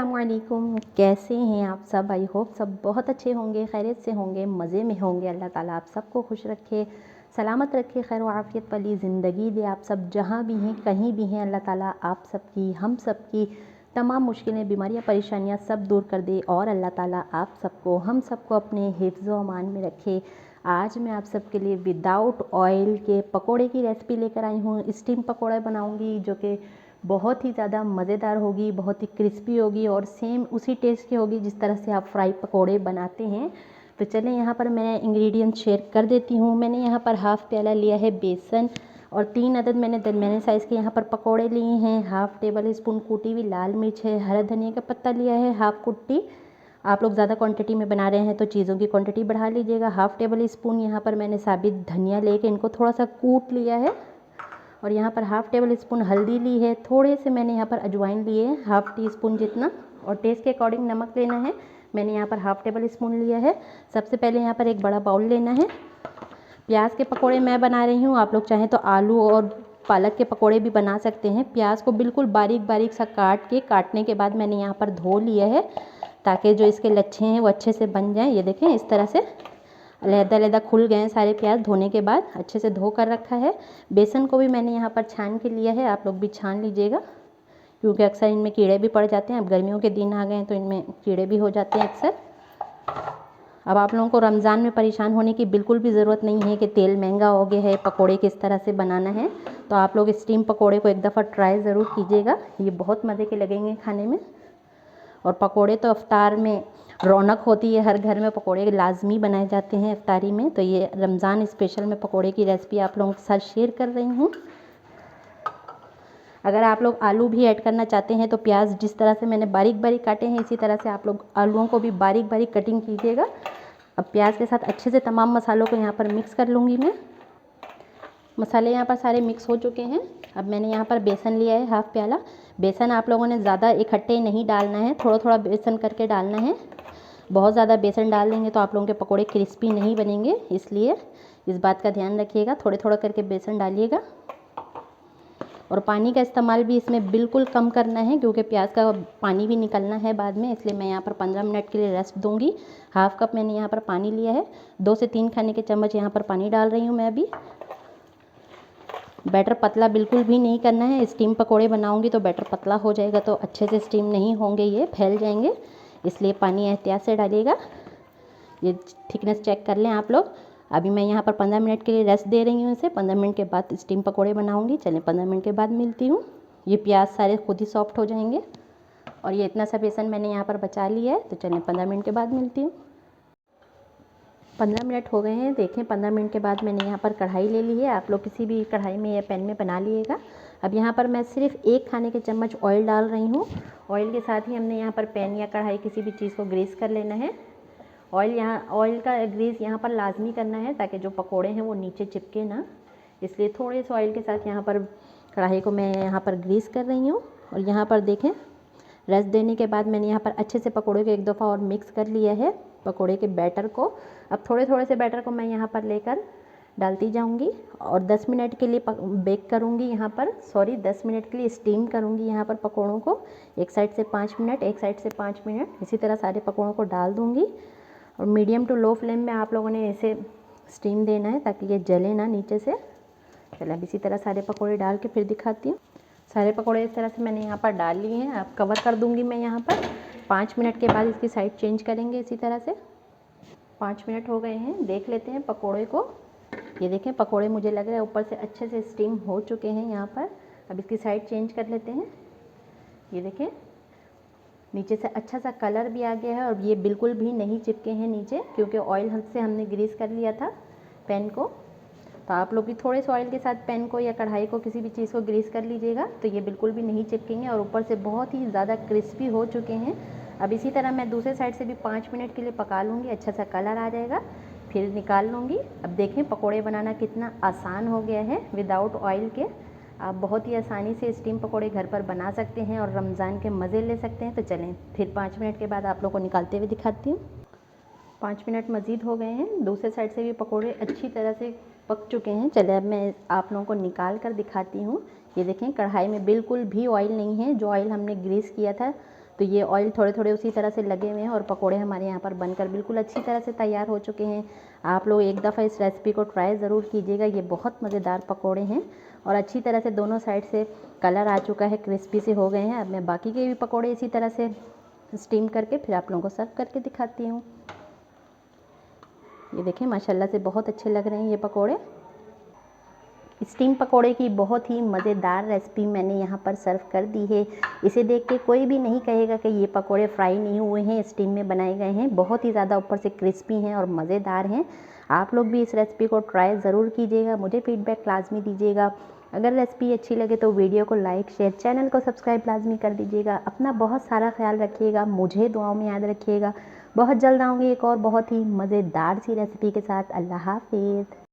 अस्सलामुअलैकुम, कैसे हैं आप सब। आई होप सब बहुत अच्छे होंगे, खैरियत से होंगे, मज़े में होंगे। अल्लाह ताला आप सबको खुश रखे, सलामत रखे, खैर आफ़ियत वाली ज़िंदगी दे। आप सब जहाँ भी हैं, कहीं भी हैं, अल्लाह ताला आप सबकी, हम सबकी तमाम मुश्किलें, बीमारियाँ, परेशानियाँ सब दूर कर दे और अल्लाह ताला आप सबको, हम सबको अपने हिफ्ज़ व अमान में रखे। आज मैं आप सबके लिए विदाउट ऑयल के पकोड़े की रेसिपी लेकर आई हूँ। स्टीम पकोड़ा बनाऊँगी जो कि बहुत ही ज़्यादा मज़ेदार होगी, बहुत ही क्रिस्पी होगी और सेम उसी टेस्ट की होगी जिस तरह से आप फ्राई पकोड़े बनाते हैं। तो चलें यहाँ पर मैं इंग्रेडिएंट शेयर कर देती हूँ। मैंने यहाँ पर हाफ़ प्याला लिया है बेसन और 3 अदद मैंने दरमियाने साइज़ के यहाँ पर पकोड़े लिए हैं। हाफ़ टेबल स्पून कूटी हुई लाल मिर्च है। हरा धनिया का पत्ता लिया है हाफ़ कुट्टी। आप लोग ज़्यादा क्वांटिटी में बना रहे हैं तो चीज़ों की क्वांटिटी बढ़ा लीजिएगा। हाफ़ टेबल स्पून यहाँ पर मैंने साबित धनिया लेके इनको थोड़ा सा कूट लिया है और यहाँ पर हाफ़ टेबल स्पून हल्दी ली है। थोड़े से मैंने यहाँ पर अजवाइन लिए है, हाफ़ टी स्पून जितना, और टेस्ट के अकॉर्डिंग नमक लेना है। मैंने यहाँ पर हाफ़ टेबल स्पून लिया है। सबसे पहले यहाँ पर एक बड़ा बाउल लेना है। प्याज के पकोड़े मैं बना रही हूँ, आप लोग चाहें तो आलू और पालक के पकोड़े भी बना सकते हैं। प्याज को बिल्कुल बारीक बारीक सा काटने के बाद मैंने यहाँ पर धो लिया है ताकि जो इसके लच्छे हैं वो अच्छे से बन जाएँ। ये देखें इस तरह से अलग-अलग खुल गए हैं सारे प्याज धोने के बाद, अच्छे से धो कर रखा है। बेसन को भी मैंने यहाँ पर छान के लिया है, आप लोग भी छान लीजिएगा क्योंकि अक्सर इनमें कीड़े भी पड़ जाते हैं। अब गर्मियों के दिन आ गए हैं तो इनमें कीड़े भी हो जाते हैं अक्सर। अब आप लोगों को रमज़ान में परेशान होने की बिल्कुल भी ज़रूरत नहीं है कि तेल महंगा हो गया है, पकोड़े किस तरह से बनाना है। तो आप लोग स्टीम पकोड़े को एक दफ़ा ट्राई ज़रूर कीजिएगा, ये बहुत मज़े के लगेंगे खाने में। और पकोड़े तो इफ्तार में रौनक होती है, हर घर में पकोड़े लाजमी बनाए जाते हैं इफ्तारी में। तो ये रमज़ान स्पेशल में पकोड़े की रेसिपी आप लोगों के साथ शेयर कर रही हूँ। अगर आप लोग आलू भी ऐड करना चाहते हैं तो प्याज जिस तरह से मैंने बारीक बारीक काटे हैं इसी तरह से आप लोग आलूओं को भी बारीक बारीक कटिंग कीजिएगा। अब प्याज के साथ अच्छे से तमाम मसालों को यहाँ पर मिक्स कर लूँगी मैं। मसाले यहाँ पर सारे मिक्स हो चुके हैं। अब मैंने यहाँ पर बेसन लिया है हाफ़ प्याला। बेसन आप लोगों ने ज़्यादा इकट्ठे नहीं डालना है, थोड़ा थोड़ा बेसन करके डालना है। बहुत ज़्यादा बेसन डाल देंगे तो आप लोगों के पकोड़े क्रिस्पी नहीं बनेंगे, इसलिए इस बात का ध्यान रखिएगा, थोड़े थोड़ा करके बेसन डालिएगा। और पानी का इस्तेमाल भी इसमें बिल्कुल कम करना है क्योंकि प्याज का पानी भी निकलना है बाद में, इसलिए मैं यहाँ पर 15 मिनट के लिए रेस्ट दूँगी। हाफ़ कप मैंने यहाँ पर पानी लिया है, 2 से 3 खाने के चम्मच यहाँ पर पानी डाल रही हूँ मैं अभी। बैटर पतला बिल्कुल भी नहीं करना है, स्टीम पकोड़े बनाऊंगी तो बैटर पतला हो जाएगा तो अच्छे से स्टीम नहीं होंगे, ये फैल जाएंगे, इसलिए पानी एहतियात से डालिएगा। ये थिकनेस चेक कर लें आप लोग। अभी मैं यहाँ पर 15 मिनट के लिए रेस्ट दे रही हूँ इसे। 15 मिनट के बाद स्टीम पकोड़े बनाऊँगी। चलें 15 मिनट के बाद मिलती हूँ। ये प्याज सारे खुद ही सॉफ्ट हो जाएंगे और ये इतना सा बेसन मैंने यहाँ पर बचा लिया है। तो चलें 15 मिनट के बाद मिलती हूँ। 15 मिनट हो गए हैं, देखें 15 मिनट के बाद मैंने यहाँ पर कढ़ाई ले ली है। आप लोग किसी भी कढ़ाई में या पैन में बना लिएगा। अब यहाँ पर मैं सिर्फ 1 खाने के चम्मच ऑयल डाल रही हूँ। ऑयल के साथ ही हमने यहाँ पर पैन या कढ़ाई किसी भी चीज़ को ग्रीस कर लेना है। ऑयल का ग्रीस यहाँ पर लाजमी करना है ताकि जो पकोड़े हैं वो नीचे चिपके ना, इसलिए थोड़े से ऑयल के साथ यहाँ पर कढ़ाई को मैं यहाँ पर ग्रीस कर रही हूँ। और यहाँ पर देखें रेस्ट देने के बाद मैंने यहाँ पर अच्छे से पकोड़े को एक दफ़ा और मिक्स कर लिया है, पकोड़े के बैटर को। अब थोड़े थोड़े से बैटर को मैं यहाँ पर लेकर डालती जाऊँगी और 10 मिनट के लिए बेक करूँगी यहाँ पर, 10 मिनट के लिए स्टीम करूँगी यहाँ पर पकोड़ों को। एक साइड से 5 मिनट, एक साइड से 5 मिनट, इसी तरह सारे पकोड़ों को डाल दूँगी। और मीडियम टू लो फ्लेम में आप लोगों ने इसे स्टीम देना है ताकि ये जले ना नीचे से। चलिए अब इसी तरह सारे पकोड़े डाल के फिर दिखाती हूँ। सारे पकोड़े इस तरह से मैंने यहाँ पर डाल लिए हैं। अब कवर कर दूँगी मैं यहाँ पर। 5 मिनट के बाद इसकी साइड चेंज करेंगे इसी तरह से। 5 मिनट हो गए हैं, देख लेते हैं पकोड़े को। ये देखें पकोड़े मुझे लग रहा है ऊपर से अच्छे से स्टीम हो चुके हैं यहाँ पर। अब इसकी साइड चेंज कर लेते हैं। ये देखें नीचे से अच्छा सा कलर भी आ गया है और ये बिल्कुल भी नहीं चिपके हैं नीचे क्योंकि ऑयल से हमने ग्रीस कर लिया था पैन को। तो आप लोग भी थोड़े से ऑयल के साथ पैन को या कढ़ाई को किसी भी चीज़ को ग्रीस कर लीजिएगा तो ये बिल्कुल भी नहीं चिपकेंगे और ऊपर से बहुत ही ज़्यादा क्रिस्पी हो चुके हैं। अब इसी तरह मैं दूसरे साइड से भी 5 मिनट के लिए पका लूँगी, अच्छा सा कलर आ जाएगा, फिर निकाल लूँगी। अब देखें पकोड़े बनाना कितना आसान हो गया है विदाउट ऑयल के। आप बहुत ही आसानी से स्टीम पकोड़े घर पर बना सकते हैं और रमज़ान के मज़े ले सकते हैं। तो चलें फिर 5 मिनट के बाद आप लोग को निकालते हुए दिखाती हूँ। 5 मिनट मज़ीद हो गए हैं, दूसरे साइड से भी पकोड़े अच्छी तरह से पक चुके हैं। चलिए अब मैं आप लोगों को निकाल कर दिखाती हूँ। ये देखें कढ़ाई में बिल्कुल भी ऑयल नहीं है, जो ऑयल हमने ग्रीस किया था तो ये ऑयल थोड़े थोड़े उसी तरह से लगे हुए हैं और पकोड़े हमारे यहाँ पर बनकर बिल्कुल अच्छी तरह से तैयार हो चुके हैं। आप लोग एक दफ़ा इस रेसिपी को ट्राई ज़रूर कीजिएगा, ये बहुत मज़ेदार पकोड़े हैं और अच्छी तरह से दोनों साइड से कलर आ चुका है, क्रिस्पी से हो गए हैं। अब मैं बाकी के भी पकोड़े इसी तरह से स्टीम करके फिर आप लोगों को सर्व करके दिखाती हूँ। ये देखें माशाल्लाह से बहुत अच्छे लग रहे हैं ये पकोड़े। स्टीम पकोड़े की बहुत ही मज़ेदार रेसिपी मैंने यहाँ पर सर्व कर दी है। इसे देख के कोई भी नहीं कहेगा कि ये पकोड़े फ्राई नहीं हुए हैं, स्टीम में बनाए गए हैं। बहुत ही ज़्यादा ऊपर से क्रिस्पी हैं और मज़ेदार हैं। आप लोग भी इस रेसिपी को ट्राई ज़रूर कीजिएगा, मुझे फीडबैक लाजमी दीजिएगा। अगर रेसिपी अच्छी लगे तो वीडियो को लाइक शेयर, चैनल को सब्सक्राइब लाजमी कर दीजिएगा। अपना बहुत सारा ख्याल रखिएगा, मुझे दुआओं में याद रखिएगा। बहुत जल्द आऊँगी एक और बहुत ही मज़ेदार सी रेसिपी के साथ। अल्लाह हाफिज़।